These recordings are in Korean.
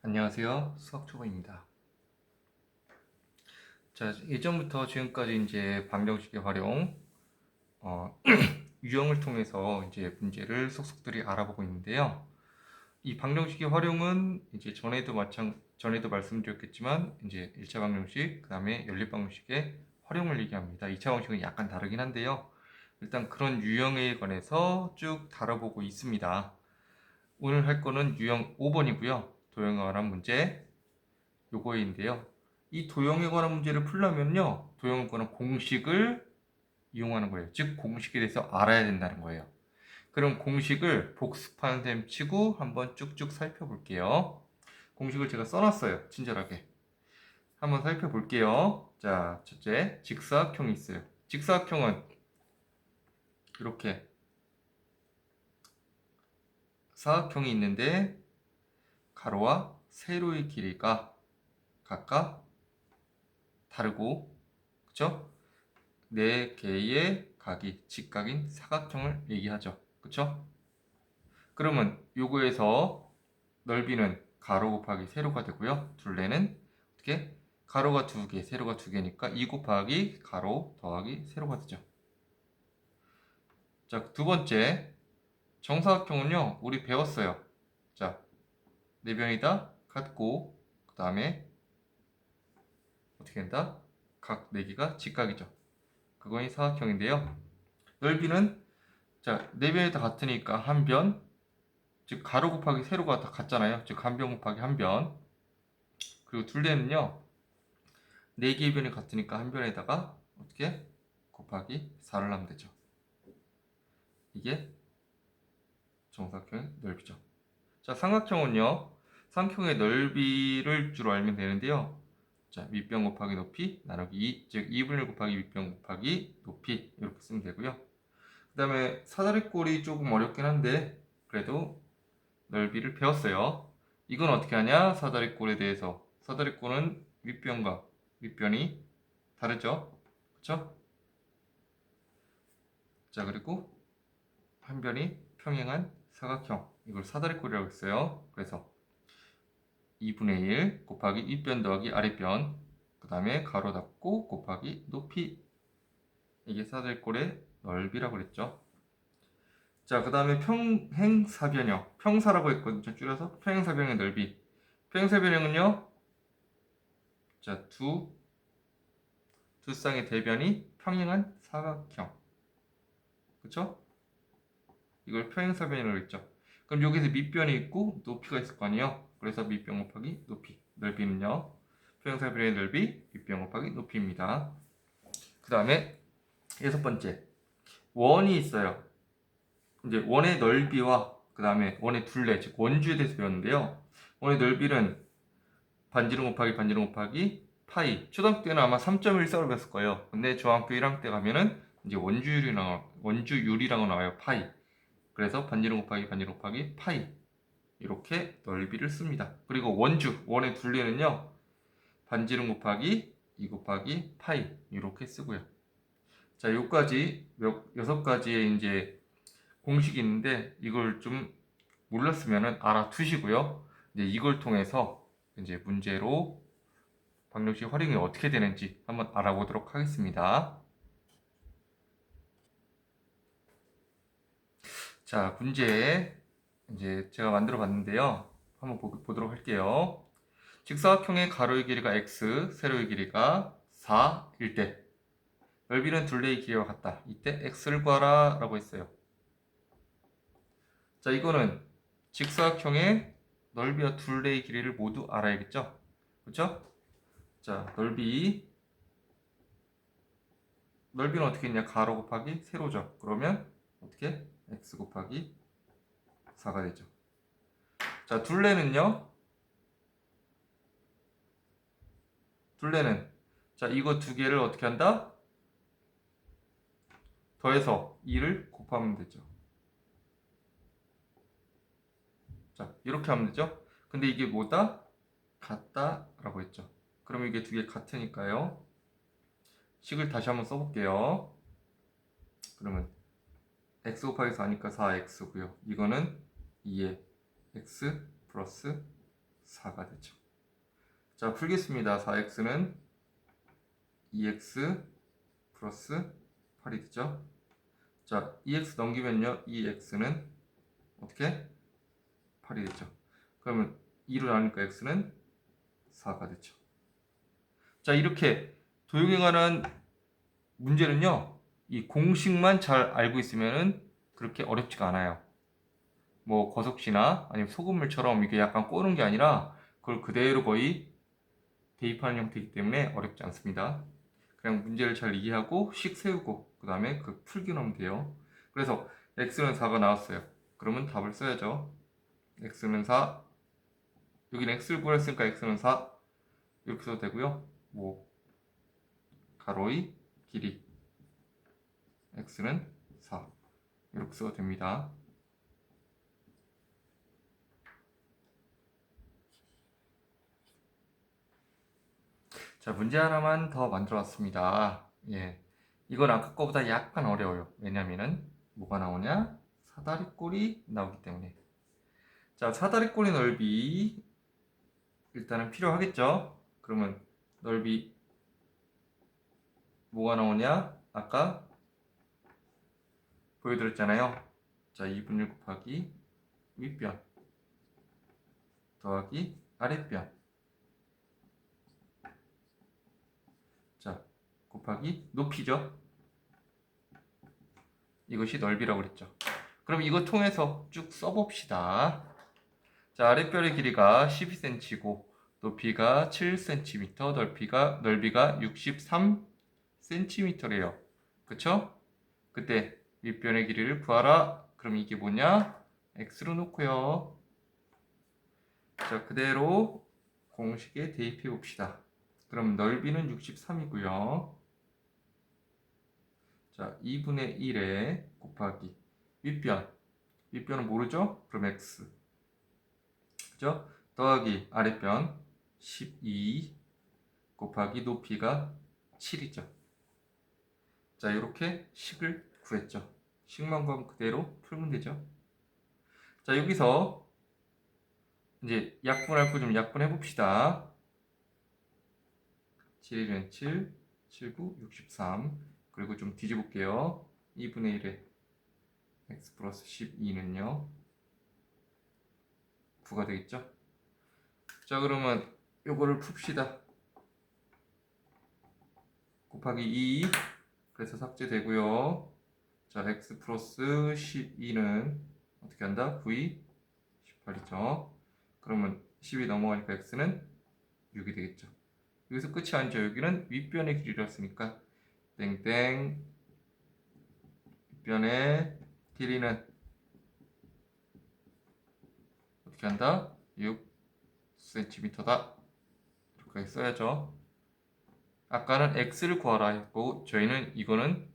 안녕하세요. 수학초보입니다. 자, 예전부터 지금까지 이제 방정식의 활용, 유형을 통해서 이제 문제를 속속들이 알아보고 있는데요. 이 방정식의 활용은 이제 전에도 말씀드렸겠지만, 이제 1차 방정식, 그 다음에 연립 방정식의 활용을 얘기합니다. 2차 방정식은 약간 다르긴 한데요. 일단 그런 유형에 관해서 쭉 다뤄보고 있습니다. 오늘 할 거는 유형 5번이고요. 도형에 관한 문제, 요거인데요. 이 도형에 관한 문제를 풀려면요, 도형에 관한 공식을 이용하는 거예요. 즉 공식에 대해서 알아야 된다는 거예요. 그럼 공식을 복습하는 셈 치고 한번 쭉쭉 살펴볼게요. 공식을 제가 써놨어요. 친절하게 한번 살펴볼게요. 자, 첫째, 직사각형이 있어요. 직사각형은 이렇게 사각형이 있는데 가로와 세로의 길이가 각각 다르고, 그쵸? 네 개의 각이 직각인 사각형을 얘기하죠. 그쵸? 그러면 요거에서 넓이는 가로 곱하기 세로가 되고요. 둘레는 어떻게? 가로가 2개, 세로가 2개니까 2 곱하기 가로 더하기 세로가 되죠. 자, 두 번째 정사각형은요, 우리 배웠어요. 자, 네 변이 다 같고, 그 다음에 어떻게 된다? 각 4개가 직각이죠. 그거는 사각형인데요. 넓이는, 자, 네 변이 다 같으니까 한 변, 즉 가로 곱하기 세로가 다 같잖아요. 즉 한 변 곱하기 한 변. 그리고 둘레는요, 네 개의 변이 같으니까 한 변에다가 어떻게 곱하기 4를 하면 되죠. 이게 정사각형의 넓이죠. 자, 삼각형은요, 삼각형의 넓이를 주로 알면 되는데요. 자, 밑변 곱하기 높이 나누기 2, 즉 2분의 1 곱하기 밑변 곱하기 높이, 이렇게 쓰면 되고요. 그 다음에 사다리꼴이 조금 어렵긴 한데 그래도 넓이를 배웠어요. 이건 어떻게 하냐? 사다리꼴에 대해서. 사다리꼴은 윗변과 밑변이 다르죠? 그쵸? 자, 그리고 한 변이 평행한 사각형. 이걸 사다리꼴이라고 했어요. 그래서 2분의 1 곱하기 윗변 더하기 아랫변. 그 다음에 가로 닫고 곱하기 높이. 이게 사다리꼴의 넓이라고 그랬죠. 자, 그 다음에 평행사변형. 평사라고 했거든요. 줄여서 평행사변형의 넓이. 평행사변형은요, 자, 두 쌍의 대변이 평행한 사각형. 그쵸? 이걸 평행사변이라고 했죠. 그럼 여기서 밑변이 있고 높이가 있을 거 아니에요. 그래서 밑변 곱하기 높이. 넓이는요, 평행사변의 넓이, 밑변 곱하기 높이입니다. 그 다음에 여섯 번째, 원이 있어요. 이제 원의 넓이와 그 다음에 원의 둘레, 즉 원주에 대해서 배웠는데요. 원의 넓이는 반지름 곱하기 반지름 곱하기 파이. 초등학교 때는 아마 3.14로 배웠을 거예요. 근데 중학교 1학년 때 가면은 이제 원주율이라고 나와요. 파이. 그래서 반지름 곱하기 반지름 곱하기 파이. 이렇게 넓이를 씁니다. 그리고 원의 둘레는요, 반지름 곱하기 2 곱하기 파이. 이렇게 쓰고요. 자, 요까지 여섯 가지의 이제 공식이 있는데 이걸 좀 몰랐으면 알아두시고요. 이제 이걸 통해서 이제 문제로 방정식 활용이 어떻게 되는지 한번 알아보도록 하겠습니다. 자, 문제 이제 제가 만들어 봤는데요. 한번 보도록 할게요. 직사각형의 가로의 길이가 x, 세로의 길이가 4일 때 넓이는 둘레의 길이와 같다. 이때 x를 구하라 라고 했어요. 자, 이거는 직사각형의 넓이와 둘레의 길이를 모두 알아야겠죠? 그렇죠? 자, 넓이는 어떻게 했냐? 가로 곱하기 세로죠. 그러면 어떻게? x 곱하기 4가 되죠. 자, 둘레는 자, 이거 두 개를 어떻게 한다? 더해서 2를 곱하면 되죠. 자, 이렇게 하면 되죠. 근데 이게 뭐다? 같다 라고 했죠. 그러면 이게 두 개 같으니까요. 식을 다시 한번 써볼게요. 그러면 x 곱하기 4니까 4x고요. 이거는 2에 x 플러스 4가 되죠. 자, 풀겠습니다. 4x는 2x 플러스 8이 되죠. 자, 2x 넘기면요. 2x는 어떻게? 8이 되죠. 그러면 2로 나누니까 x는 4가 되죠. 자, 이렇게 도형에 관한 문제는요. 이 공식만 잘 알고 있으면은 그렇게 어렵지가 않아요. 뭐 거석시나 아니면 소금물처럼 이게 약간 꼬는 게 아니라 그걸 그대로 거의 대입하는 형태이기 때문에 어렵지 않습니다. 그냥 문제를 잘 이해하고 식 세우고 그 다음에 그 풀기로 하면 돼요. 그래서 x는 4가 나왔어요. 그러면 답을 써야죠. x는 4, 여기는 x를 구했으니까 x는 4 이렇게 써도 되고요. 뭐 가로의 길이 x는 4 이렇게 써도 됩니다. 자, 문제 하나만 더 만들어 왔습니다. 예. 이건 아까 거보다 약간 어려워요. 왜냐면은 뭐가 나오냐? 사다리꼴이 나오기 때문에. 자, 사다리꼴의 넓이 일단은 필요하겠죠? 그러면 넓이 뭐가 나오냐? 아까 보여드렸잖아요. 자, 2분의 1 곱하기 윗변 더하기 아랫변, 자, 곱하기 높이죠. 이것이 넓이라고 그랬죠. 그럼 이거 통해서 쭉 써봅시다. 자, 아랫변의 길이가 12cm고 높이가 7cm, 넓이가 63cm래요. 그쵸? 그때 윗변의 길이를 구하라. 그럼 이게 뭐냐? x로 놓고요. 자, 그대로 공식에 대입해 봅시다. 그럼 넓이는 63이고요. 자, 2분의 1에 곱하기 윗변은 모르죠? 그럼 x, 그죠? 더하기 아랫변 12 곱하기 높이가 7이죠. 자, 이렇게 식을 구했죠. 식만 구하면 그대로 풀면 되죠. 자, 여기서 이제 약분할 거 좀 약분해 봅시다. 7일은 7, 7, 9, 63. 그리고 좀 뒤집을게요. 2분의 1에 x 플러스 12는요 9가 되겠죠. 자, 그러면 요거를 풉시다. 곱하기 2, 그래서 삭제되고요. 자, x 플러스 12는 어떻게 한다? 9이 18이죠. 그러면 10이 넘어가니까 x는 6이 되겠죠. 여기서 끝이 아니죠. 여기는 윗변의 길이였으니까 땡땡, 윗변의 길이는 어떻게 한다? 6cm다. 이렇게 써야죠. 아까는 x를 구하라 했고 저희는 이거는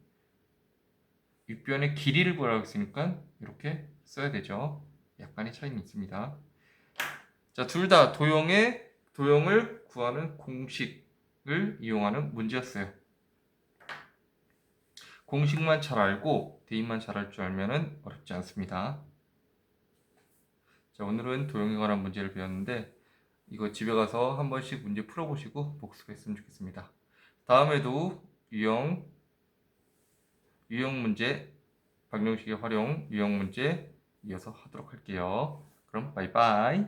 윗변의 길이를 구하라고 했으니까 이렇게 써야 되죠. 약간의 차이는 있습니다. 자, 둘 다 도형을 구하는 공식을 이용하는 문제였어요. 공식만 잘 알고 대입만 잘 할 줄 알면은 어렵지 않습니다. 자, 오늘은 도형에 관한 문제를 배웠는데 이거 집에 가서 한 번씩 문제 풀어보시고 복습했으면 좋겠습니다. 다음에도 유형 문제, 방정식의 활용, 유형 문제 이어서 하도록 할게요. 그럼 바이바이.